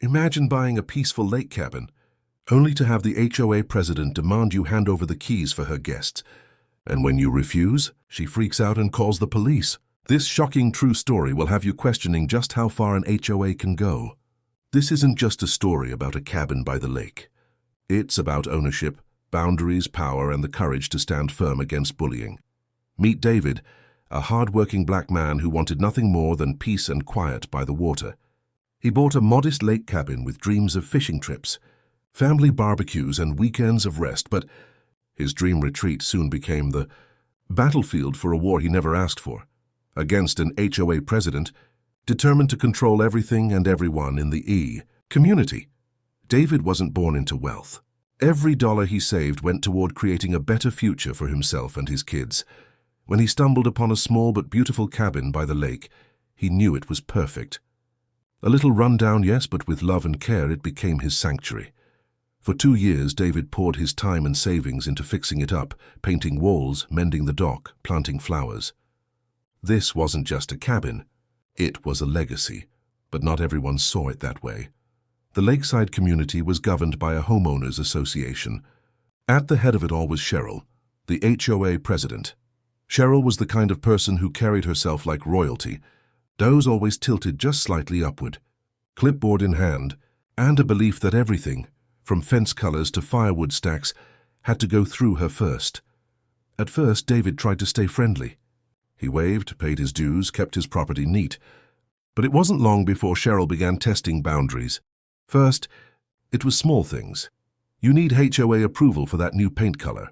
Imagine buying a peaceful lake cabin, only to have the HOA president demand you hand over the keys for her guests. And when you refuse, she freaks out and calls the police. This shocking true story will have you questioning just how far an HOA can go. This isn't just a story about a cabin by the lake. It's about ownership, boundaries, power, and the courage to stand firm against bullying. Meet David, a hard-working black man who wanted nothing more than peace and quiet by the water. He bought a modest lake cabin with dreams of fishing trips, family barbecues, and weekends of rest, but his dream retreat soon became the battlefield for a war he never asked for, against an HOA president determined to control everything and everyone in the community. David wasn't born into wealth. Every dollar he saved went toward creating a better future for himself and his kids. When he stumbled upon a small but beautiful cabin by the lake, he knew it was perfect. A little rundown, yes, but with love and care it became his sanctuary. For 2 years, David poured his time and savings into fixing it up, painting walls, mending the dock, planting flowers. This wasn't just a cabin. It was a legacy, but not everyone saw it that way. The lakeside community was governed by a homeowners association. At the head of it all was Cheryl, the HOA president. Cheryl was the kind of person who carried herself like royalty, nose always tilted just slightly upward, clipboard in hand, and a belief that everything, from fence colors to firewood stacks, had to go through her first. At first, David tried to stay friendly. He waved, paid his dues, kept his property neat. But it wasn't long before Cheryl began testing boundaries. First, it was small things. You need HOA approval for that new paint color.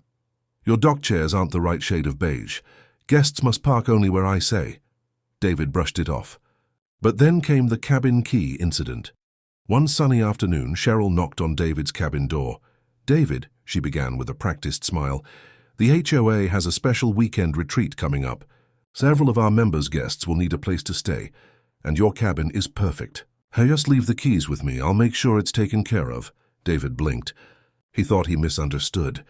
Your dock chairs aren't the right shade of beige. Guests must park only where I say. David brushed it off. But then came the cabin key incident. One sunny afternoon, Cheryl knocked on David's cabin door. "David," she began with a practiced smile, "the HOA has a special weekend retreat coming up. Several of our members' guests will need a place to stay, and your cabin is perfect. Just leave the keys with me. I'll make sure it's taken care of." David blinked. He thought he misunderstood.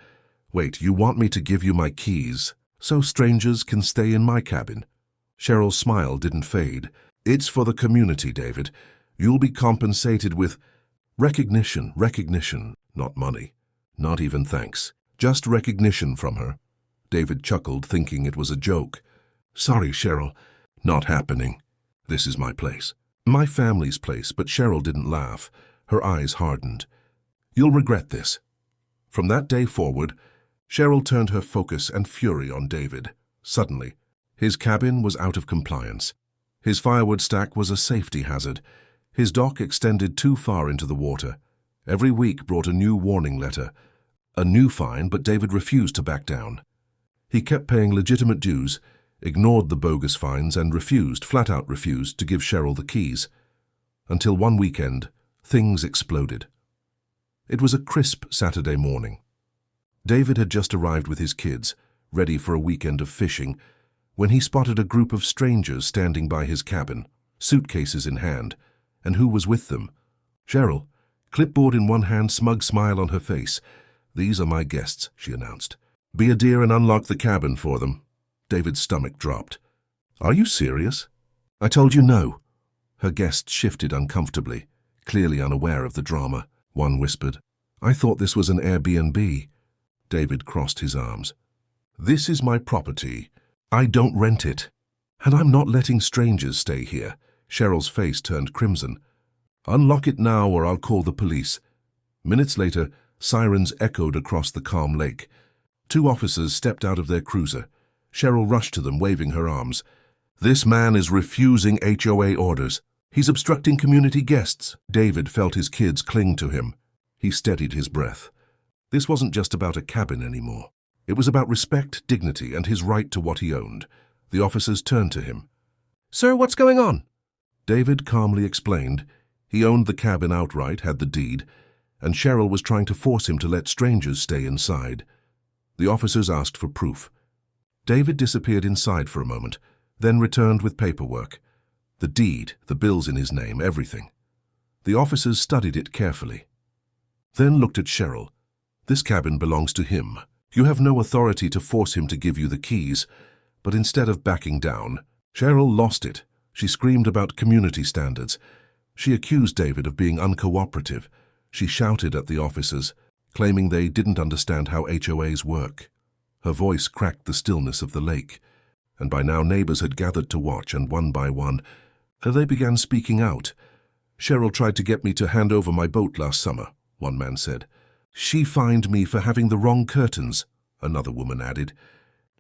"Wait, you want me to give you my keys so strangers can stay in my cabin?" Cheryl's smile didn't fade. "It's for the community, David. You'll be compensated with recognition, not money, not even thanks. Just recognition from her." David chuckled, thinking it was a joke. "Sorry, Cheryl, not happening. This is my place. My family's place," but Cheryl didn't laugh. Her eyes hardened. "You'll regret this." From that day forward, Cheryl turned her focus and fury on David. Suddenly, his cabin was out of compliance. His firewood stack was a safety hazard. His dock extended too far into the water. Every week brought a new warning letter, a new fine, but David refused to back down. He kept paying legitimate dues, ignored the bogus fines, and flat out refused, to give Cheryl the keys. Until one weekend, things exploded. It was a crisp Saturday morning. David had just arrived with his kids, ready for a weekend of fishing, when he spotted a group of strangers standing by his cabin, suitcases in hand. And who was with them? Cheryl, clipboard in one hand, smug smile on her face. "These are my guests," she announced. "Be a dear and unlock the cabin for them." David's stomach dropped. "Are you serious?" "I told you no." Her guests shifted uncomfortably, clearly unaware of the drama. One whispered, "I thought this was an Airbnb." David crossed his arms. "This is my property. I don't rent it. And I'm not letting strangers stay here." Cheryl's face turned crimson. "Unlock it now or I'll call the police." Minutes later, sirens echoed across the calm lake. 2 officers stepped out of their cruiser. Cheryl rushed to them, waving her arms. "This man is refusing HOA orders. He's obstructing community guests." David felt his kids cling to him. He steadied his breath. This wasn't just about a cabin anymore. It was about respect, dignity, and his right to what he owned. The officers turned to him. "Sir, what's going on?" David calmly explained. He owned the cabin outright, had the deed, and Cheryl was trying to force him to let strangers stay inside. The officers asked for proof. David disappeared inside for a moment, then returned with paperwork. The deed, the bills in his name, everything. The officers studied it carefully. Then looked at Cheryl. "This cabin belongs to him. You have no authority to force him to give you the keys." But instead of backing down, Cheryl lost it. She screamed about community standards. She accused David of being uncooperative. She shouted at the officers, claiming they didn't understand how HOAs work. Her voice cracked the stillness of the lake, and by now neighbors had gathered to watch, and one by one, they began speaking out. "Cheryl tried to get me to hand over my boat last summer," one man said. "She fined me for having the wrong curtains," another woman added.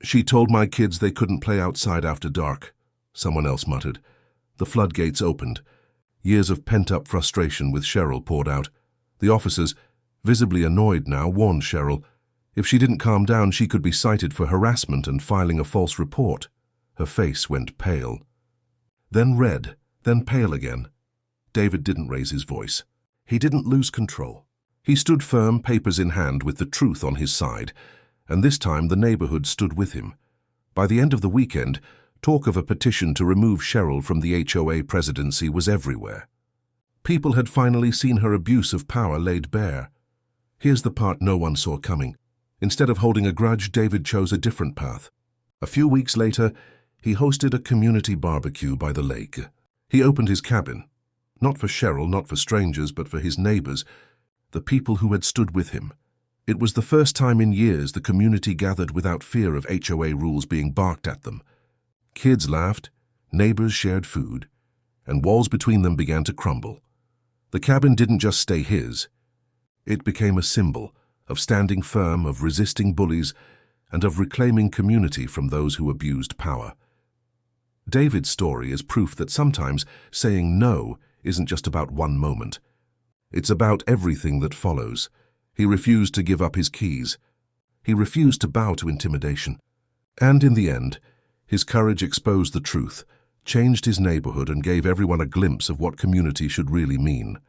"She told my kids they couldn't play outside after dark," someone else muttered. The floodgates opened. Years of pent-up frustration with Cheryl poured out. The officers, visibly annoyed now, warned Cheryl. If she didn't calm down, she could be cited for harassment and filing a false report. Her face went pale. Then red, then pale again. David didn't raise his voice. He didn't lose control. He stood firm, papers in hand, with the truth on his side, and this time the neighborhood stood with him. By the end of the weekend, talk of a petition to remove Cheryl from the HOA presidency was everywhere. People had finally seen her abuse of power laid bare. Here's the part no one saw coming. Instead of holding a grudge, David chose a different path. A few weeks later, he hosted a community barbecue by the lake. He opened his cabin. Not for Cheryl, not for strangers, but for his neighbors, the people who had stood with him. It was the first time in years the community gathered without fear of HOA rules being barked at them. Kids laughed, neighbors shared food, and walls between them began to crumble. The cabin didn't just stay his. It became a symbol of standing firm, of resisting bullies, and of reclaiming community from those who abused power. David's story is proof that sometimes saying no isn't just about one moment. It's about everything that follows. He refused to give up his keys. He refused to bow to intimidation. And in the end, his courage exposed the truth, changed his neighborhood, and gave everyone a glimpse of what community should really mean.